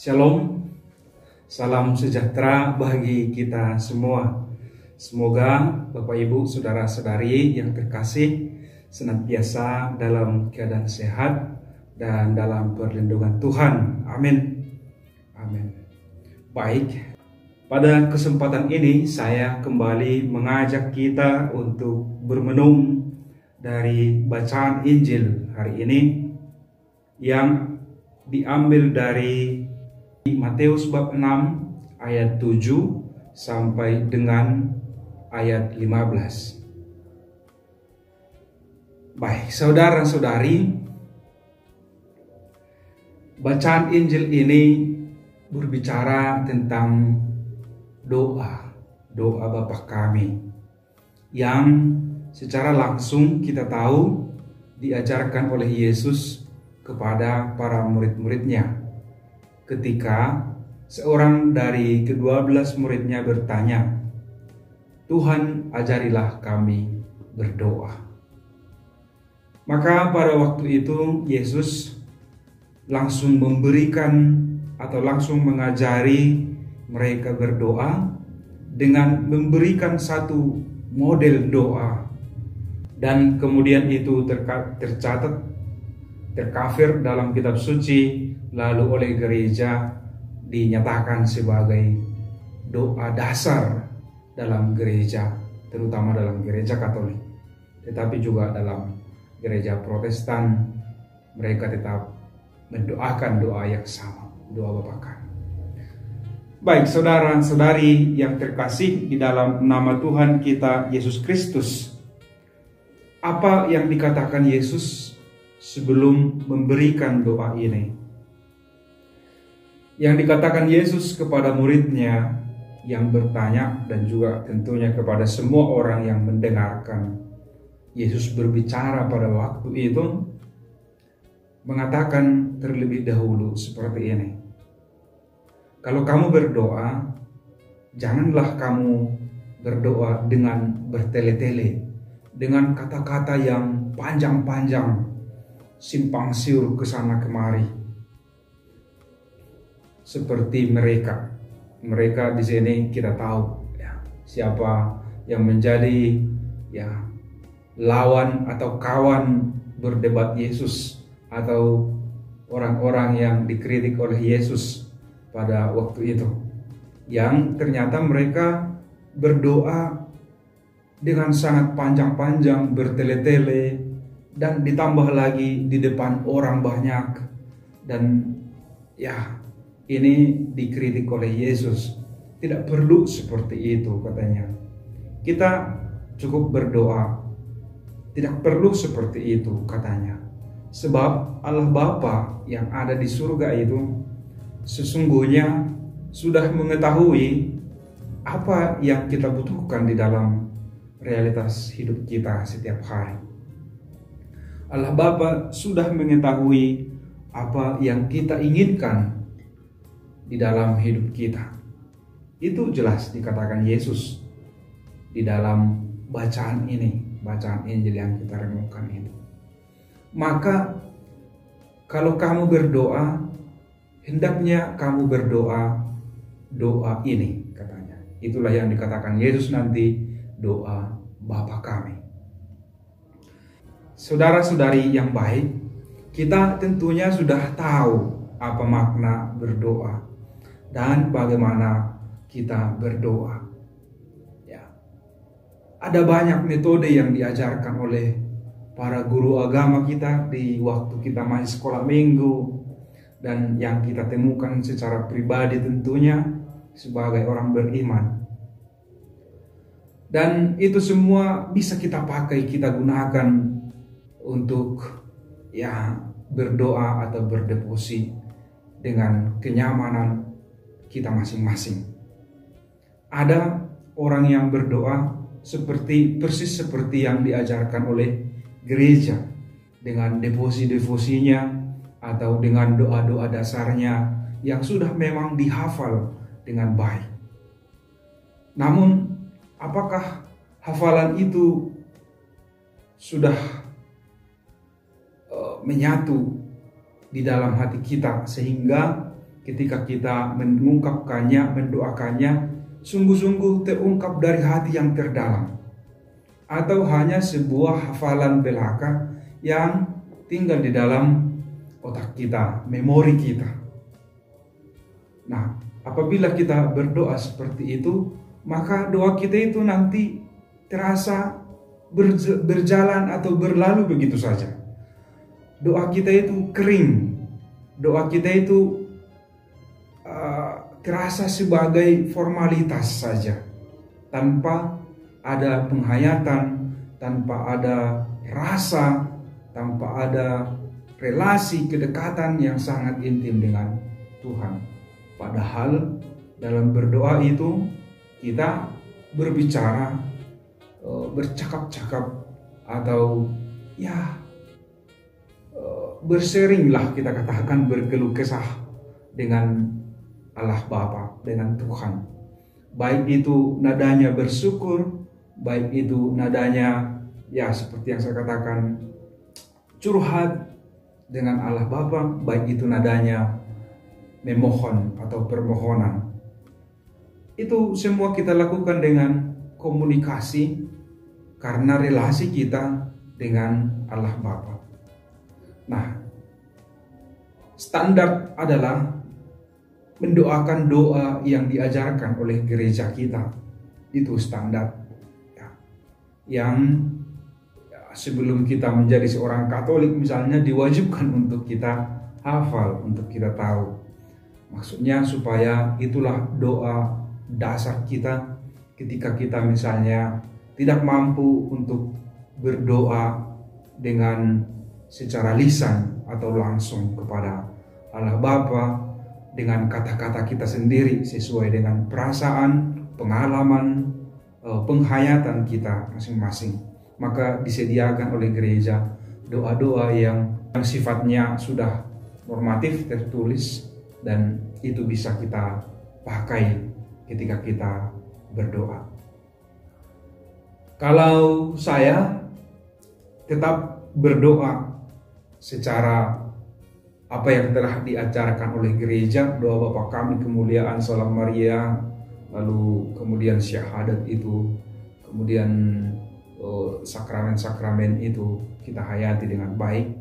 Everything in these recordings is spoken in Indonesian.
Shalom, salam sejahtera bagi kita semua. Semoga Bapak Ibu Saudara-saudari yang terkasih senantiasa dalam keadaan sehat dan dalam perlindungan Tuhan. Amin. Amin. Baik, pada kesempatan ini saya kembali mengajak kita untuk bermenung dari bacaan Injil hari ini yang diambil dari Matius bab 6 ayat 7 sampai dengan ayat 15. Baik, saudara-saudari, bacaan Injil ini berbicara tentang doa Bapa kami yang secara langsung kita tahu diajarkan oleh Yesus kepada para murid-muridnya. Ketika seorang dari ke-12 muridnya bertanya, "Tuhan, ajarilah kami berdoa." Maka pada waktu itu Yesus langsung memberikan atau langsung mengajari mereka berdoa dengan memberikan satu model doa. Dan kemudian itu tercatat, terkafir dalam kitab suci, lalu oleh gereja dinyatakan sebagai doa dasar dalam gereja, terutama dalam gereja Katolik. Tetapi juga dalam gereja Protestan mereka tetap mendoakan doa yang sama, doa Bapa kami. Baik, saudara-saudari yang terkasih di dalam nama Tuhan kita Yesus Kristus, apa yang dikatakan Yesus sebelum memberikan doa ini? Yang dikatakan Yesus kepada muridnya yang bertanya dan juga tentunya kepada semua orang yang mendengarkan Yesus berbicara pada waktu itu, mengatakan terlebih dahulu seperti ini. Kalau kamu berdoa, janganlah kamu berdoa dengan bertele-tele, dengan kata-kata yang panjang-panjang, simpang siur ke sana kemari. Seperti mereka di sini kita tahu ya, siapa yang menjadi ya lawan atau kawan berdebat Yesus, atau orang-orang yang dikritik oleh Yesus pada waktu itu, yang ternyata mereka berdoa dengan sangat panjang-panjang, bertele-tele, dan ditambah lagi di depan orang banyak. Dan ya, ini dikritik oleh Yesus. Tidak perlu seperti itu, katanya. Kita cukup berdoa, tidak perlu seperti itu, katanya. Sebab Allah Bapa yang ada di surga itu sesungguhnya sudah mengetahui apa yang kita butuhkan di dalam realitas hidup kita setiap hari. Allah Bapa sudah mengetahui apa yang kita inginkan di dalam hidup kita. Itu jelas dikatakan Yesus di dalam bacaan ini, bacaan Injil yang kita renungkan itu. Maka kalau kamu berdoa, hendaknya kamu berdoa doa ini, katanya. Itulah yang dikatakan Yesus nanti, doa Bapa kami. Saudara-saudari yang baik, kita tentunya sudah tahu apa makna berdoa dan bagaimana kita berdoa. Ya. Ada banyak metode yang diajarkan oleh para guru agama kita di waktu kita masih sekolah minggu, dan yang kita temukan secara pribadi tentunya sebagai orang beriman. Dan itu semua bisa kita pakai, kita gunakan untuk ya berdoa atau berdevosi dengan kenyamanan kita masing-masing. Ada orang yang berdoa persis seperti yang diajarkan oleh gereja, dengan devosi-devosinya atau dengan doa-doa dasarnya yang sudah memang dihafal dengan baik. Namun, apakah hafalan itu sudah menyatu di dalam hati kita sehingga ketika kita mengungkapkannya, mendoakannya, sungguh-sungguh terungkap dari hati yang terdalam, atau hanya sebuah hafalan belaka yang tinggal di dalam otak kita, memori kita. Nah, apabila kita berdoa seperti itu, maka doa kita itu nanti terasa berjalan atau berlalu begitu saja. Doa kita itu kering, doa kita itu terasa sebagai formalitas saja, tanpa ada penghayatan, tanpa ada rasa, tanpa ada relasi kedekatan yang sangat intim dengan Tuhan. Padahal dalam berdoa itu kita berbicara, bercakap-cakap, atau bersharinglah, kita katakan berkeluh kesah dengan Allah Bapa, dengan Tuhan. Baik itu nadanya bersyukur, baik itu nadanya seperti yang saya katakan curhat dengan Allah Bapa, baik itu nadanya memohon atau permohonan. Itu semua kita lakukan dengan komunikasi karena relasi kita dengan Allah Bapa. Nah, standar adalah mendoakan doa yang diajarkan oleh gereja kita. Itu standar yang sebelum kita menjadi seorang Katolik misalnya diwajibkan untuk kita hafal, untuk kita tahu. Maksudnya supaya itulah doa dasar kita ketika kita misalnya tidak mampu untuk berdoa dengan secara lisan atau langsung kepada Allah Bapa dengan kata-kata kita sendiri sesuai dengan perasaan, pengalaman, penghayatan kita masing-masing. Maka disediakan oleh gereja doa-doa yang sifatnya sudah normatif, tertulis, dan itu bisa kita pakai ketika kita berdoa. Kalau saya tetap berdoa secara apa yang telah diajarkan oleh gereja, doa Bapa Kami, kemuliaan, salam Maria, lalu kemudian syahadat itu, kemudian sakramen-sakramen itu kita hayati dengan baik.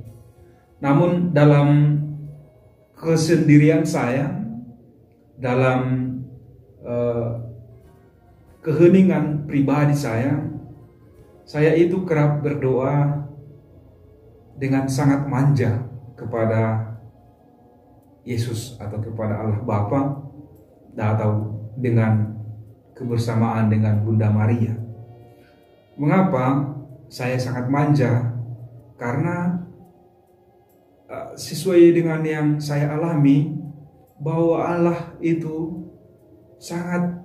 Namun dalam kesendirian saya, dalam keheningan pribadi saya itu kerap berdoa dengan sangat manja kepada Yesus atau kepada Allah Bapa, atau dengan kebersamaan dengan Bunda Maria. Mengapa saya sangat manja? Karena sesuai dengan yang saya alami, bahwa Allah itu sangat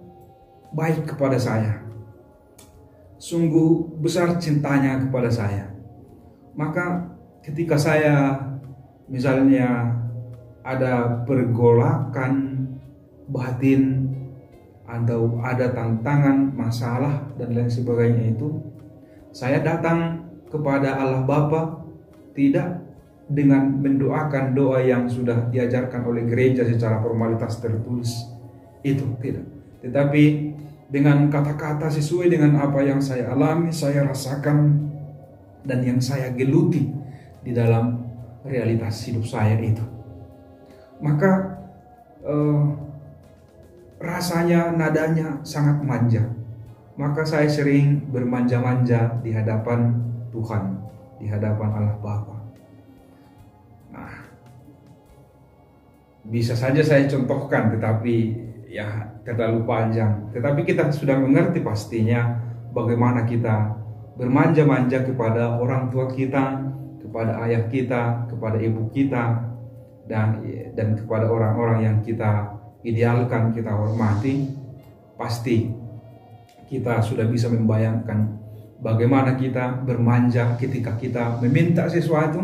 baik kepada saya. Sungguh besar cintanya kepada saya. Maka ketika saya misalnya ada pergolakan batin atau ada tantangan, masalah dan lain sebagainya itu, saya datang kepada Allah Bapa tidak dengan mendoakan doa yang sudah diajarkan oleh gereja secara formalitas tertulis, itu tidak, tetapi dengan kata-kata sesuai dengan apa yang saya alami, saya rasakan, dan yang saya geluti di dalam realitas hidup saya itu. Maka rasanya, nadanya sangat manja. Maka saya sering bermanja-manja di hadapan Tuhan, di hadapan Allah Bapa. Nah, bisa saja saya contohkan, tetapi terlalu panjang. Tetapi kita sudah mengerti pastinya bagaimana kita bermanja-manja kepada orang tua kita, kepada ayah kita, kepada ibu kita, dan kepada orang-orang yang kita idealkan, kita hormati. Pasti kita sudah bisa membayangkan bagaimana kita bermanja ketika kita meminta sesuatu,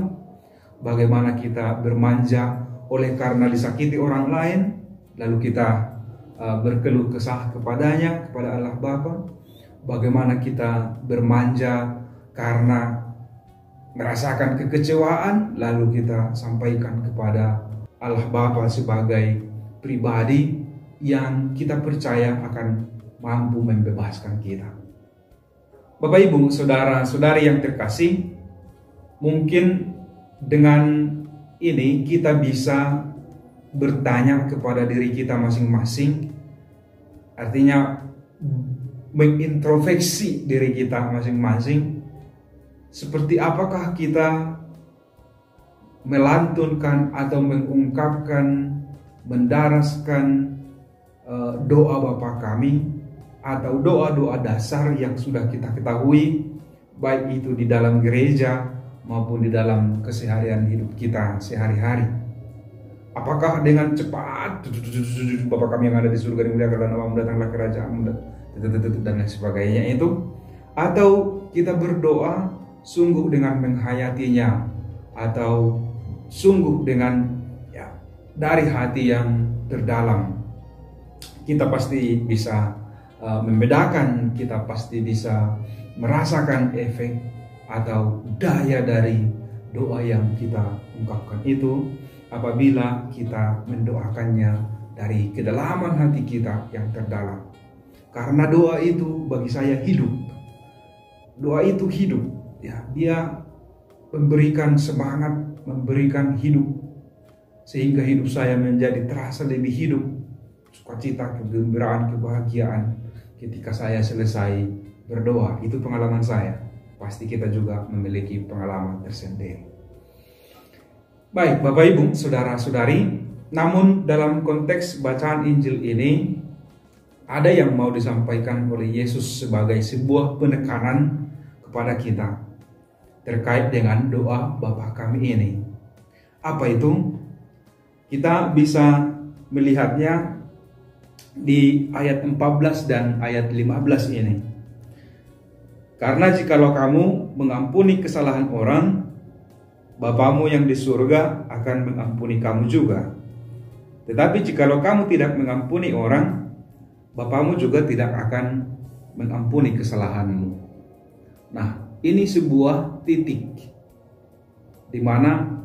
bagaimana kita bermanja oleh karena disakiti orang lain, lalu kita berkeluh kesah kepadanya, kepada Allah Bapa. Bagaimana kita bermanja karena merasakan kekecewaan, lalu kita sampaikan kepada Allah Bapa sebagai pribadi yang kita percaya akan mampu membebaskan kita. Bapak Ibu, saudara-saudari yang terkasih, mungkin dengan ini kita bisa bertanya kepada diri kita masing-masing, artinya mengintrospeksi diri kita masing-masing, seperti apakah kita melantunkan atau mengungkapkan, mendaraskan doa Bapa kami atau doa-doa dasar yang sudah kita ketahui, baik itu di dalam gereja maupun di dalam keseharian hidup kita sehari-hari. Apakah dengan cepat Bapa kami yang ada di surga dimuliakanlah namamu, datanglah kerajaanmu dan lain sebagainya itu, atau kita berdoa sungguh dengan menghayatinya atau sungguh dengan dari hati yang terdalam. Kita pasti bisa membedakan, kita pasti bisa merasakan efek atau daya dari doa yang kita ungkapkan itu apabila kita mendoakannya dari kedalaman hati kita yang terdalam. Karena doa itu bagi saya hidup. Doa itu hidup, dia memberikan semangat, memberikan hidup, sehingga hidup saya menjadi terasa lebih hidup, sukacita, kegembiraan, kebahagiaan ketika saya selesai berdoa. Itu pengalaman saya. Pasti kita juga memiliki pengalaman tersendiri. Baik, Bapak Ibu, saudara-saudari, namun dalam konteks bacaan Injil ini ada yang mau disampaikan oleh Yesus sebagai sebuah penekanan kepada kita terkait dengan doa Bapa kami ini. Apa itu? Kita bisa melihatnya di ayat 14 dan ayat 15 ini. Karena jikalau kamu mengampuni kesalahan orang, Bapamu yang di surga akan mengampuni kamu juga. Tetapi jikalau kamu tidak mengampuni orang, Bapamu juga tidak akan mengampuni kesalahanmu. Nah, ini sebuah titik di mana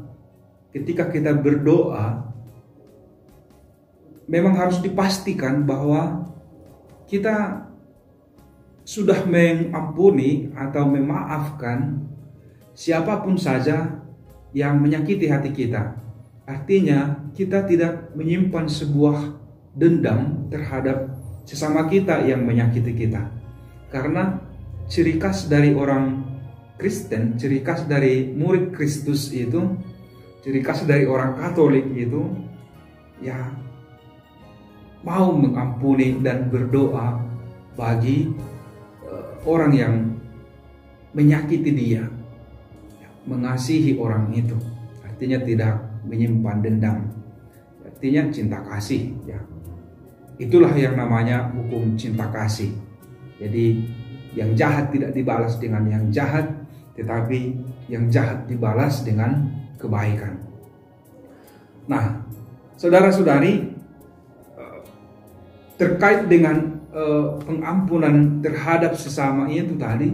ketika kita berdoa memang harus dipastikan bahwa kita sudah mengampuni atau memaafkan siapapun saja yang menyakiti hati kita. Artinya kita tidak menyimpan sebuah dendam terhadap sesama kita yang menyakiti kita. Karena ciri khas dari orang Kristen, ciri khas dari murid Kristus itu, ciri khas dari orang Katolik itu mau mengampuni dan berdoa bagi orang yang menyakiti dia, mengasihi orang itu. Artinya tidak menyimpan dendam, artinya cinta kasih. Itulah yang namanya hukum cinta kasih. Jadi yang jahat tidak dibalas dengan yang jahat, tetapi yang jahat dibalas dengan kebaikan. Nah, saudara-saudari, terkait dengan pengampunan terhadap sesama itu tadi,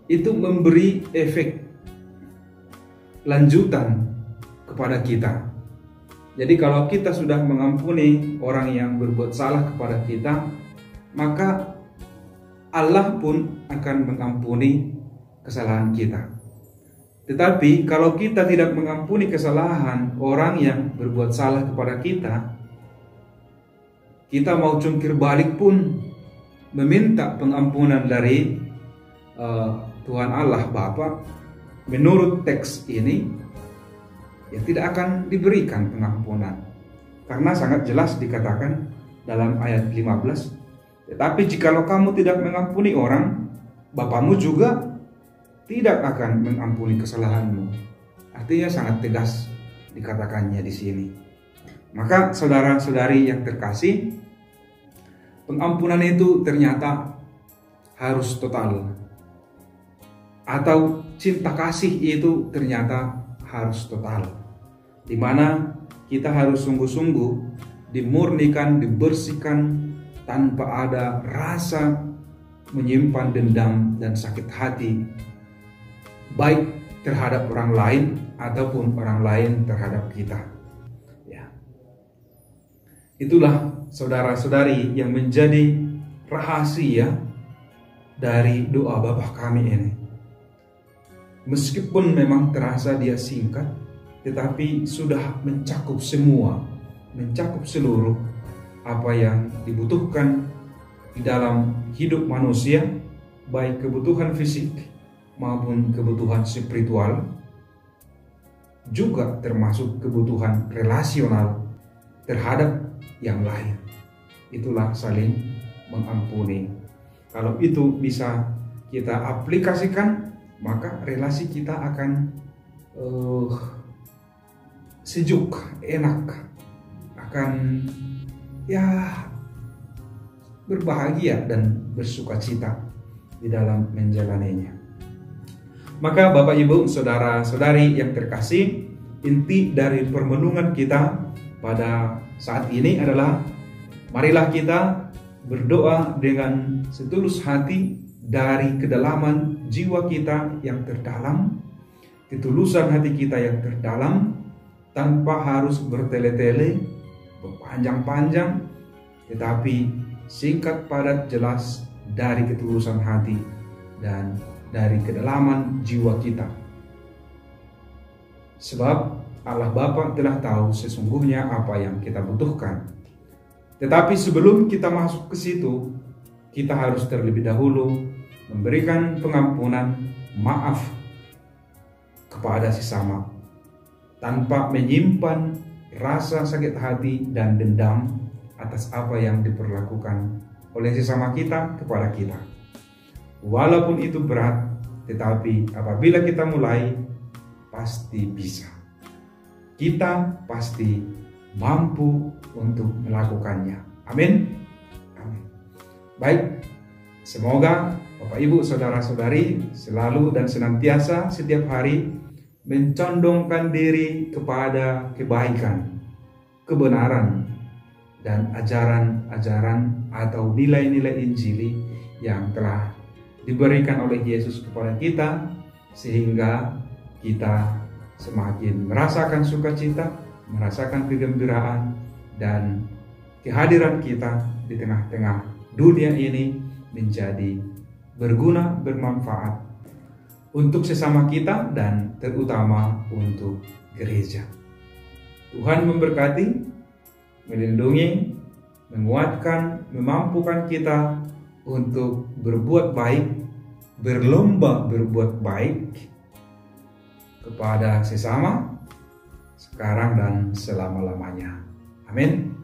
itu memberi efek lanjutan kepada kita. Jadi kalau kita sudah mengampuni orang yang berbuat salah kepada kita, maka Allah pun akan mengampuni kesalahan kita. Tetapi kalau kita tidak mengampuni kesalahan orang yang berbuat salah kepada kita, kita mau jungkir balik pun meminta pengampunan dari Tuhan Allah Bapa, menurut teks ini tidak akan diberikan pengampunan. Karena sangat jelas dikatakan dalam ayat 15, tetapi jikalau kamu tidak mengampuni orang, Bapamu juga tidak akan mengampuni kesalahanmu. Artinya sangat tegas dikatakannya di sini. Maka saudara-saudari yang terkasih, pengampunan itu ternyata harus total. Atau cinta kasih itu ternyata harus total. Di mana kita harus sungguh-sungguh dimurnikan, dibersihkan tanpa ada rasa menyimpan dendam dan sakit hati, baik terhadap orang lain ataupun orang lain terhadap kita. Itulah saudara-saudari yang menjadi rahasia dari doa Bapa kami ini. Meskipun memang terasa dia singkat, tetapi sudah mencakup semua, mencakup seluruh apa yang dibutuhkan di dalam hidup manusia, baik kebutuhan fisik maupun kebutuhan spiritual, juga termasuk kebutuhan relasional terhadap yang lain. Itulah saling mengampuni. Kalau itu bisa kita aplikasikan, maka relasi kita akan sejuk, enak, akan berbahagia dan bersukacita di dalam menjalaninya. Maka Bapak Ibu, saudara-saudari yang terkasih, inti dari permenungan kita pada saat ini adalah marilah kita berdoa dengan setulus hati dari kedalaman jiwa kita yang terdalam, ketulusan hati kita yang terdalam, tanpa harus bertele-tele, berpanjang-panjang, tetapi singkat, padat, jelas dari ketulusan hati dan dari kedalaman jiwa kita. Sebab Allah Bapa telah tahu sesungguhnya apa yang kita butuhkan. Tetapi sebelum kita masuk ke situ, kita harus terlebih dahulu memberikan pengampunan, maaf kepada sesama, tanpa menyimpan rasa sakit hati dan dendam atas apa yang diperlakukan oleh sesama kita kepada kita. Walaupun itu berat, tetapi apabila kita mulai, pasti bisa. Kita pasti mampu untuk melakukannya. Amin. Amin. Baik, semoga Bapak Ibu saudara-saudari selalu dan senantiasa setiap hari mencondongkan diri kepada kebaikan, kebenaran, dan ajaran-ajaran atau nilai-nilai Injili yang telah diberikan oleh Yesus kepada kita, sehingga kita semakin merasakan sukacita, merasakan kegembiraan, dan kehadiran kita di tengah-tengah dunia ini menjadi berguna, bermanfaat untuk sesama kita dan terutama untuk gereja. Tuhan memberkati, melindungi, menguatkan, memampukan kita untuk berbuat baik, berlomba berbuat baik kepada sesama sekarang dan selama-lamanya. Amin.